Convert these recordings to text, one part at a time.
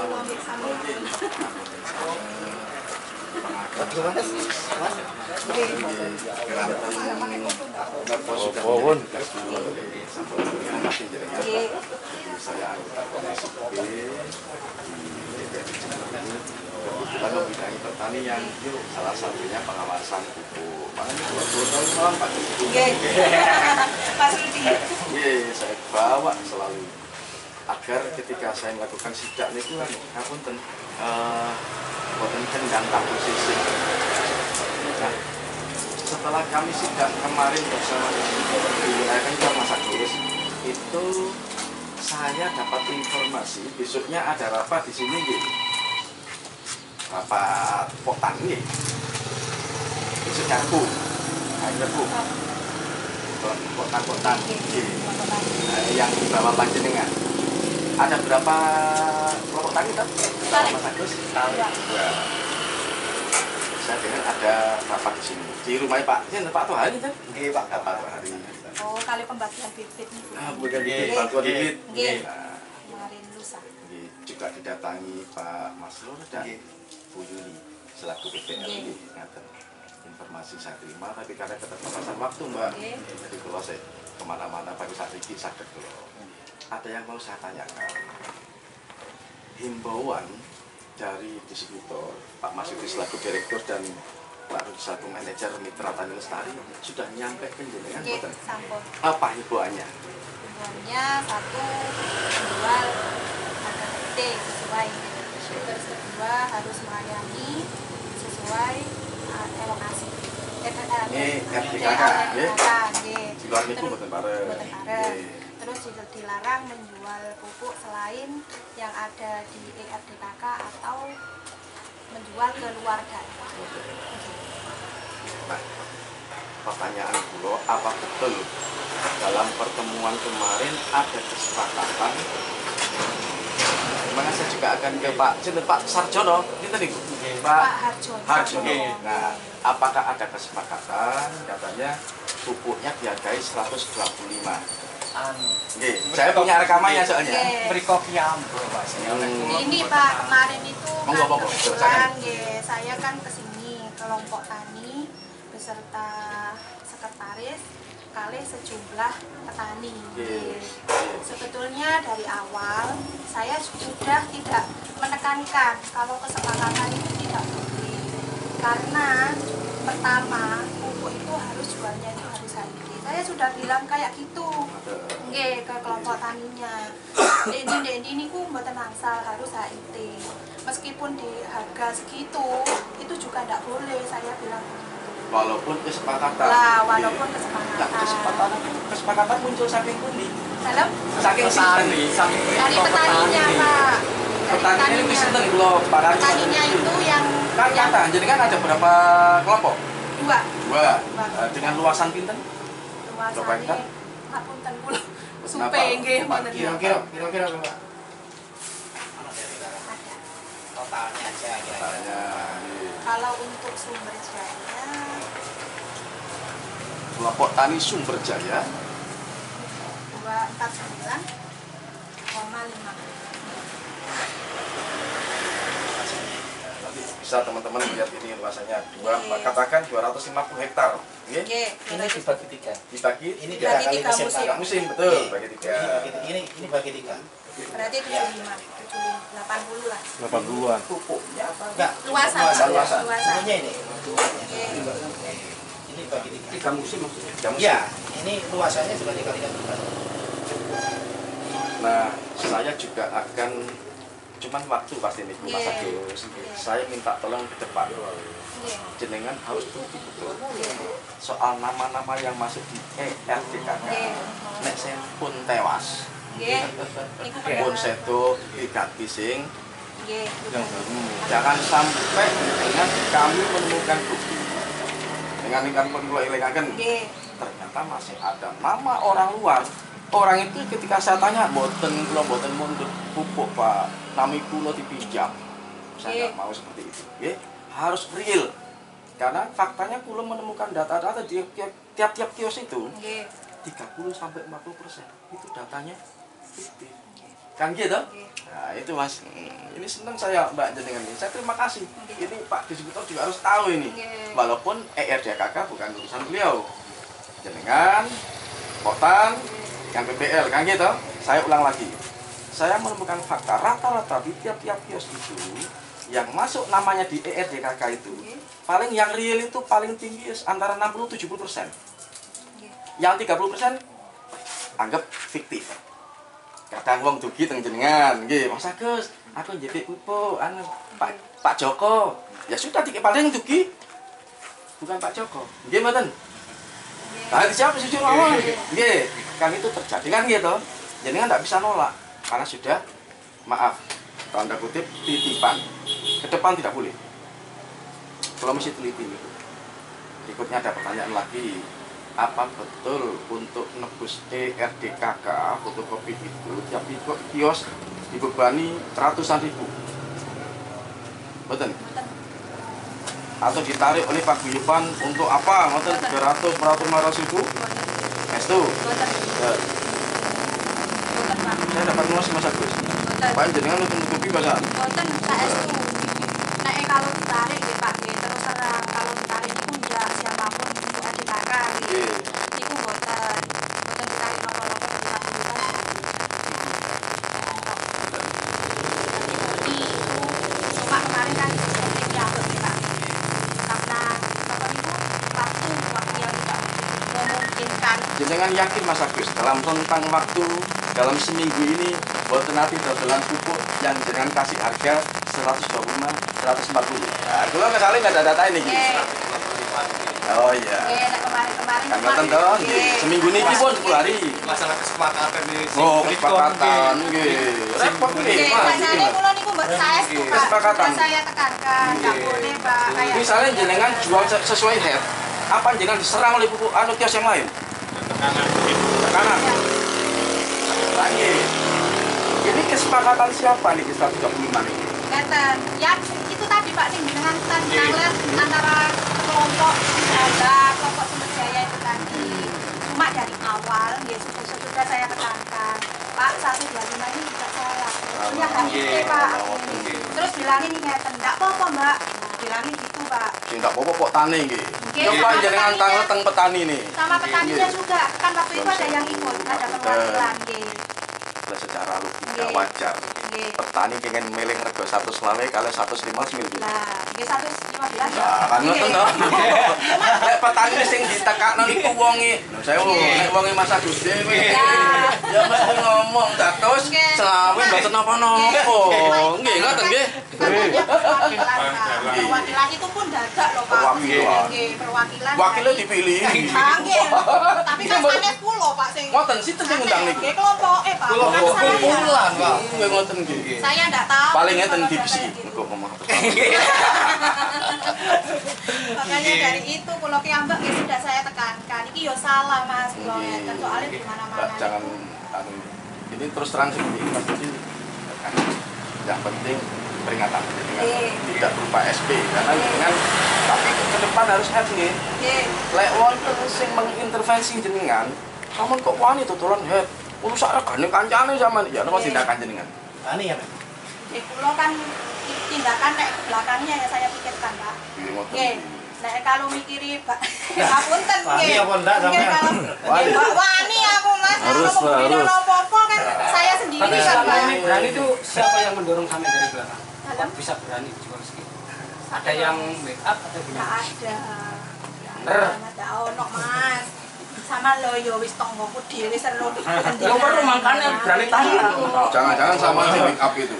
Saya anggota Komisi B di DPRD Jember. Kebetulan membidangi pertanian, salah satunya pengawasan pupuk. Makanya kalau 2 tahun malam Pak Rudi. Pak Rudi. Saya bawa selalu agar ketika saya melakukan sidak itu ngapunten boten kendang tak posisi. Nah, setelah kami sidak kemarin bersama di wilayah Kencang Mas Agus, itu saya dapat informasi besoknya ada rapat di sini gitu. Rapat potan nih. Besok Rabu. Hari Rabu. Potan-potan yang dibawa panjenengan. Ada berapa kelompok tani tak? Mas Agus? Tahu. Saya dengar ada rapat di sini. Di rumahnya Pak Tohari kan? Iya Pak. Pak Tohari. Oh, kali pembagian bibit. Bukan bibit, bantuan bibit. Kemarin lusa. Juga didatangi Pak Masrur dan Bu Yuli selaku PPL. Informasi saya terima, tapi karena keterbatasan waktu Mbak, jadi kalau saya kemana-mana baru saat ini sadar kalau ada yang mau saya tanyakan. Himbauan dari distributor Pak Masyudi selaku direktur dan Pak Rudi selaku manajer Mitra Tani Lestari sudah nyampe ke jenengan boten? Apa himbauannya? Himbauannya satu, menjual harga PT sesuai. Terus kedua harus melayani sesuai elokasi. RDKK, di luar itu boten bareng. Terus dilarang menjual pupuk selain yang ada di RDKK atau menjual ke luar daerah. Nah, pertanyaan dulu, apa betul dalam pertemuan kemarin ada kesepakatan? Memang saya juga akan ke Pak Sarjono, ini tadi Pak Harjono. Nah, apakah ada kesepakatan? Katanya pupuknya dihargai 125. Saya punya rekamannya soalnya. Beri kopi ambo Pak. Ini Pak, kemarin itu kan saya kan kesini kelompok tani beserta sekretaris kali sejumlah petani. Sebetulnya dari awal saya sudah tidak menekankan kalau kesepakatan itu tidak boleh, karena pertama pupuk itu harus jualnya itu harus HIT. Saya sudah bilang kayak gitu ke kelompok taninya. Ini ku mboten angsal harus HIT. Meskipun di harga segitu itu juga tidak boleh, saya bilang. Walaupun kesepakatan. Lah, walaupun kesepakatan. Kesepakatan muncul saking pundi? Dalam? Saking petani. Dari petaninya, Pak. Petaninya itu sinten kula Pak? Petaninya itu yang kata, jadi kan ada berapa kelompok? Dua. Dengan luasan pinten? Luasannya ngapunten kula. Supe nggih mboten. Kira-kira Pak. Totalnya aja kira-kira. Kalau untuk Sumber Jaya, kelompok tani Sumber Jaya 249,5. Bisa teman-teman lihat ini luasannya katakan 250 hektar. Ini dibagi 3. Ini dibagi 3 musim, betul, bagi 3. Ini bagi 3. Berarti 75, 80 lah. 80-an. Pupuknya apa? Enggak. Luasan. Pupuknya ini. Ini bagi 3 musim maksudnya. Ya, ini luasannya sudah dikalikan 3. Nah, saya juga akan cuman waktu pasti nih Mas Agus. Saya minta tolong ke depan. Jenengan harus betul-betul soal nama-nama yang masuk di RDKK. Nek saya pun tewas. Pun sedo diganti sing yang jangan sampai dengan kami menemukan bukti dengan lingkaran pun ilegakan ternyata masih ada nama orang luar. Orang itu ketika saya tanya boten mundur pupuk Pak, nami kulo dipinjam. Saya nggak mau seperti itu. Harus real. Karena faktanya kulo menemukan data-data di tiap-tiap kios itu 30 sampai 40% itu datanya fiktif. Kan gitu? Nggih. Nah, itu Mas. Ini senang saya Mbak jenengan ini. Saya terima kasih. Ini Pak Distributor juga harus tahu ini. Nggih. Walaupun ERDKK bukan urusan beliau. Jenengan, Potan, yang PPL, kan gitu? Saya ulang lagi. Saya menemukan fakta rata-rata di tiap-tiap kios itu yang masuk namanya di ERDKK itu paling yang real itu paling tinggi antara 60-70%. Yang 30% anggap fiktif. Kadang wong dugi teng jenengan, nggih, Mas Agus, aku njepit pupu anu Pak Joko. Ya sudah dikit paling dugi bukan Pak Joko. Nggih mboten? Nah, siapa sih ngomong? Nggih, kan itu terjadi kan gitu. Jenengan enggak bisa nolak karena sudah maaf tanda kutip titipan. Ke depan tidak boleh. Kalau mesti teliti. Berikutnya ada pertanyaan lagi. Apa betul untuk nebus ERDKK fotokopi itu tiap kios dibebani ratusan ribu? Betul? Atau ditarik oleh Pak Guyupan untuk apa? Betul 300, 400 ribu? Itu? Saya dapat nulis Mas Agus. Pak jenengan nutupi bahasa? Boten KSU. Nek kalau ditarik nggih Pak nggih terus terang kalau ditarik itu enggak siapapun untuk ERDKK nggih. Iku boten ditarik napa-napa dari fasilitas. Tapi cuma kemarin kan disetting diatur nggih Pak. Karena apa itu waktu yang tidak memungkinkan. Jenengan yakin Mas Agus dalam rentang waktu dalam seminggu ini buat nanti dalam pupuk yang jenengan kasih harga 125, 140. Nah, kalau nggak salah nggak ada data ini gitu. Oh iya. Kemarin Kan ngoten toh, seminggu niki pun 10 hari. Masalah kesepakatan di Oh, kesepakatan nggih. Repot Oke, nih, Pak. sajane kula niku mbok saya tuh Pak. Kesepakatan. Sudah saya tekankan, enggak boleh Pak kayak Misalnya jenengan jual sesuai head, apa jenengan diserang oleh pupuk anu kios yang lain? Tekanan. Lagi. Ini kesepakatan siapa nih di 125 nih? Ngeten. Ya itu tadi Pak sing jenengan tanglet antara kelompok Jaga, kelompok Sumber Jaya itu tadi. Cuma dari awal ya sudah saya tekankan. Pak 125 ini tidak salah. Punya HIT Pak. Terus bilangin ngeten, enggak apa-apa Mbak. Bilangin gitu Pak. Sing enggak apa-apa kok tani nggih. Nggih, Coba sama jenengan petaninya. tanglet teng petani nih. Sama petaninya juga. Kan waktu itu ada yang ikut, ada perwakilan nggih. Secara logika Nggih. wajar. Nggih. Petani pengen milih rego 100 lawe kalau 105 milih. Lah, nggih 115. Nah, kan ngoten to. Nek petani sing ditekakno niku wonge. Lho saya nek wonge Mas Agus dhewe. Ya mesti ngomong dados selawe mboten napa-napa. Nggih, ngoten nggih. Perwakilan itu pun dadak loh Pak. Perwakilan. Nggih, perwakilan. Wakilnya dipilih. Ah, nggih. Tapi kan sanes kula Pak sing. Ngoten sinten sing ngundang niku? Nggih kelompoke Pak. Bukan saya. Kumpulan, Pak. Nggih ngoten nggih. Saya enggak tahu. Paling ngeten kalau divisi. data gitu. Engko ngomong. Makanya dari itu kula ki ambek nggih sudah saya tekankan. Iki yo salah Mas kula ngeten soalnya di mana-mana. Mbak, jangan anu, ini terus terang seperti ini Mas Didi. Yang penting peringatan dengan tidak berupa SP karena dengan tapi ke depan harus head nggih. Nggih. Lek wonten sing mengintervensi jenengan, sampean kok wani tutulan head. Urusak regane kancane sampean. Ya napa tindakan jenengan? Ani ya, Pak? Nggih kula kan tindakan nek belakangnya ya saya pikirkan Pak. Nggih ngoten. Nggih. Nek kalau mikiri Pak, ngapunten Wani nggih. apa ndak Nggih, sampean? kalau nggih, wani aku Mas. Harus, Kalau mau harus. apa-apa kan saya sendiri Tapi kan selama Pak. ini berani itu siapa yang mendorong sampai dari belakang? Dalam? Kok bisa berani jual segitu? Ada yang make up atau Nggak gimana? ada. Nggak ada ono Mas. Sama lo yo wis tonggoku dhewe seru. Yang perlu makanya berani tanya. Jangan-jangan sama si make up itu.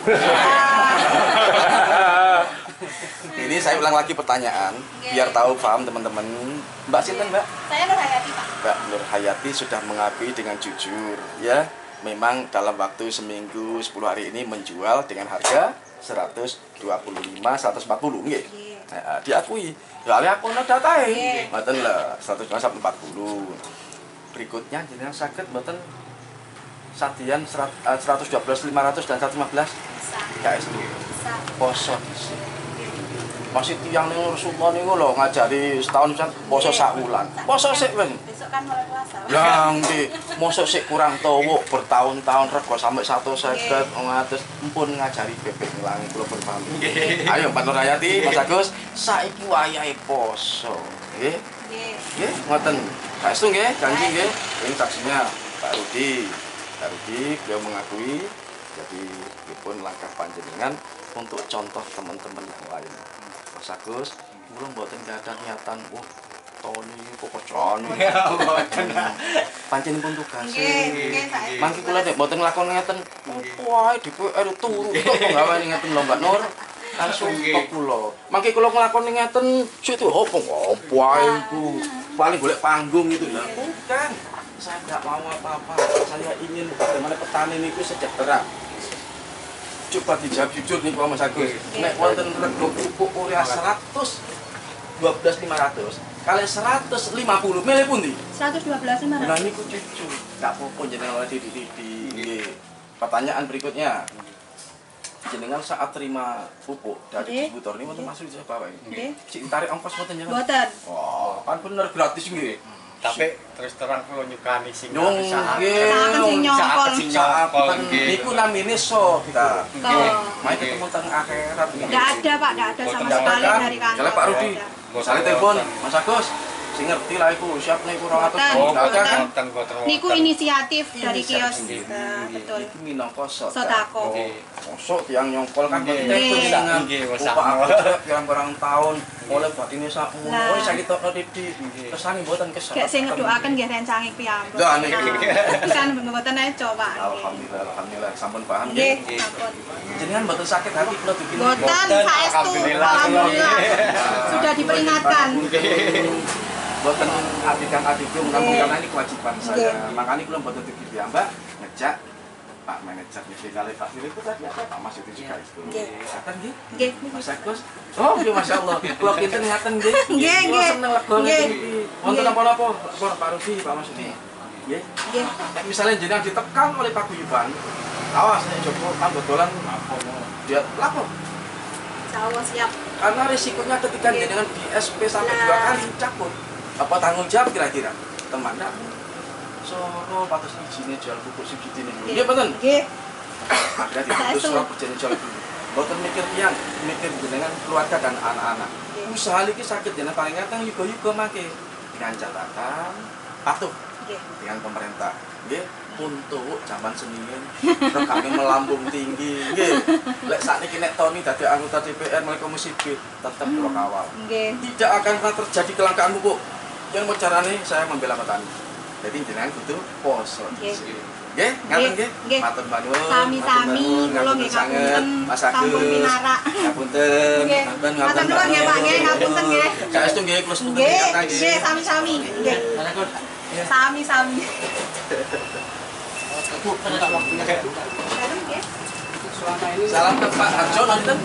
Ini saya ulang lagi pertanyaan biar tahu paham teman-teman. Mbak Sinten, Mbak? Saya Nur Hayati Pak. Mbak Nur Hayati sudah mengakui dengan jujur ya. Memang dalam waktu seminggu 10 hari ini menjual dengan harga 125 140 nggih. Nah, diakui. Ya ale aku ana datae. Mboten lho, 125 140. Berikutnya jenengan saged mboten sadian 112 500 dan 115 Bisa. KSD. Bisa. Poso dhisik. Masih tiang ning Rasulullah niku lho ngajari setahun pisan poso sak wulan. Poso sik weng. Besok kan mulai puasa. Lah nggih, mosok sik kurang tuwa bertahun-tahun rego sampai 150 ngatus empun ngajari bebek ngelangi kula berpamit. Ayo Pak Nurhayati, Mas Agus, saiki wayahe poso. Nggih. Nggih, ngoten. Saestu nggih, janji nggih. Ini saksinya Pak Rudi. Pak Rudi beliau mengakui jadi dipun langkah panjenengan untuk contoh teman-teman yang lain. Mas Agus, kula mboten gadah niatan, Tony kok jane. Pancen pun tugas. Nggih, Mangke kula nek mboten nglakoni ngeten, wae DPR turu kok nggaweni ngeten lho Mbak Nur. Langsung kok kula. Mangke kula nglakoni ngeten, situ opo wae iku. Paling golek panggung itu lah. Bukan. Saya enggak mau apa-apa. Saya ingin bagaimana petani niku sejahtera. Coba dijawab jujur nih Pak Mas Agus. Nek wonten rego pupuk urea 112.500 kali 150 milih pundi? 112.500. Nah niku cucu. Enggak apa-apa jenengan oleh Didi. Nggih. Pertanyaan berikutnya. Jenengan saat terima pupuk dari distributor ini wonten masuk di Bapak ini. Nggih. Sik tarik ongkos wonten jenengan? Mboten. Oh, kan bener gratis nggih. Tapi terus terang kula nyukani sing Nggih. Saken sing nyongkol. Niku namine sota. Main ketemu teng akhirat. Enggak ada Pak, enggak ada sama sekali dari kantor. Jalan Pak Rudi. Misalnya telepon, Mas Agus, sing ngerti lah iku, siap nih iku 200. Enggak ada kan? Niku inisiatif dari kios. Betul. Iki minangka Sodako. Mosok tiang nyongkol kan Nggih. dengan Nggih, wis Pak Agus pirang-pirang tahun oleh batine sakmu. Lah. Oh saiki tok Didi. Kersane mboten kesel. Kayak sing ngedoaken nggih rencanging piyambak. Lah niki. Kan mboten eco Pak. Alhamdulillah, sampun paham Nggih, nggih. sampun. Jenengan mboten sakit hati kula bikin. Mboten saestu. Alhamdulillah. Sudah diperingatkan. Mboten adik-adikku namun karena ini kewajiban saya. Makanya kula mboten dugi piyambak ngejak Pak Manajer di kali Pak Philip itu tadi apa Pak Mas itu juga itu. Ngaten nggih? Nggih. Mas Agus. Oh, nggih masyaallah. Kula kinten ngaten nggih. Nggih, Kula seneng lega nggih. niki. Wonten apa-apa Pak Rudi, Pak Mas Rudi. Nggih. Nggih. Nek misalnya jenengan ditekan oleh paguyuban, awas nek Joko tambah dolan apa dia lapor. Insyaallah siap. Karena risikonya ketika jenengan di SP sampai 2 kali cabut. Apa tanggung jawab kira-kira? Teman enggak? Soro patus izinnya jual pupuk subsidi ini. Nggih mboten? Nggih. Berarti itu surat perjanjian jual pupuk. Mboten mikir tiyang, mikir jenengan keluarga dan anak-anak. Usaha iki sakit jenengan paling ngateng yuga-yuga mangke dengan catatan patuh dengan pemerintah. Nggih, untuk zaman seniin rekame melambung tinggi. Nggih. Lek sakniki nek Tony dadi anggota DPR mulai komisi B tetep kula kawal. Nggih. Tidak akan pernah terjadi kelangkaan pupuk. Yang mau carane saya membela petani. Jadi jenengan kudu poso. Nggih, ngaten nggih. Matur nuwun. Sami-sami kula nggih ngapunten. Mas Agus. Sampun pinarak. Ngapunten. Nggih. Matur nuwun nggih Pak nggih, ngapunten nggih. Saestu nggih kula sepunten Nggih, kata nggih. nggih sami-sami. Nggih. Mas Agus. Sami-sami. Salam ke Pak Arjo nonton.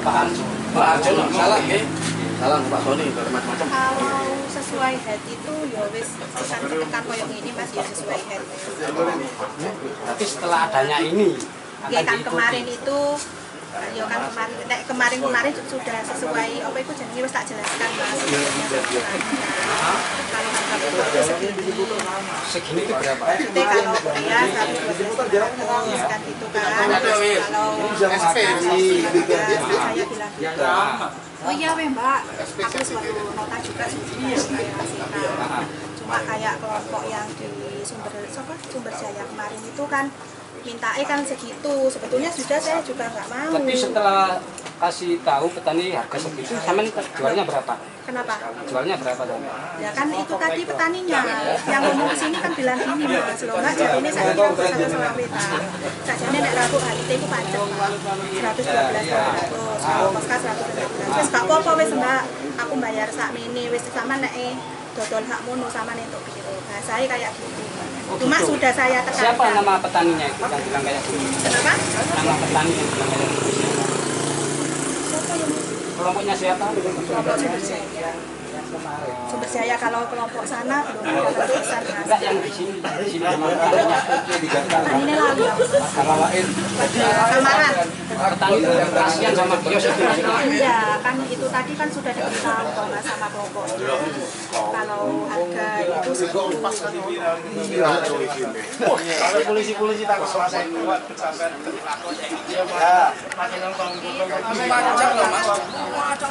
Pak Arjo. Pak Arjo salam nggih. Salam Pak Sony dari macam-macam. Kalau sesuai hati itu ya wis tekan koyo ngene Mas ya sesuai hati. Tapi setelah adanya ini Ya kan kemarin itu ya kan kemarin sudah sesuai apa itu jenenge wis tak jelaskan Mas. Kalau sudah segini segini itu berapa? Maksudnya kalau bayar 112 kan gitu kan. Kalau SP saya bilang gitu. Oh iya weh Mbak, aku suatu nota juga sebenarnya cuma kayak kelompok yang di Sumber Jaya kemarin itu kan mintae kan segitu, sebetulnya sudah saya juga nggak mau. Tapi setelah kasih tahu petani harga segitu, sama jualnya berapa? Kenapa? Jualnya berapa dong? Ya kan itu tadi petaninya yang ngomong ke sini kan bilang gini Mas, lo nggak jadi ini saya kan bersama sama peta. Sajane nek rabu hari itu pajak 112.200, ongkos 112. Wis gak apa-apa wis Mbak, aku bayar sakmene wis sama nek dodol hakmu sama untuk piro. Nah, saya kayak gitu. Cuma gitu. sudah saya tekankan. Siapa nama petaninya itu yang bilang kayak gitu? Kenapa? Nama petani yang bilang kayak gitu. Siapa yang Kelompoknya siapa? kelompok Sumber Jaya? Sumber Jaya. Kalau kelompok sana belum ada keputusan ya. Enggak yang di sini memang adanya. Ini lalu Kamaran. Petani itu kasihan sama kios itu. Iya, kan itu tadi kan sudah diberitahu kalau nggak sama pokok. Kalau harga itu Kalau polisi-polisi tak selesai kuat sampai makin nonton Macam loh mas. Macam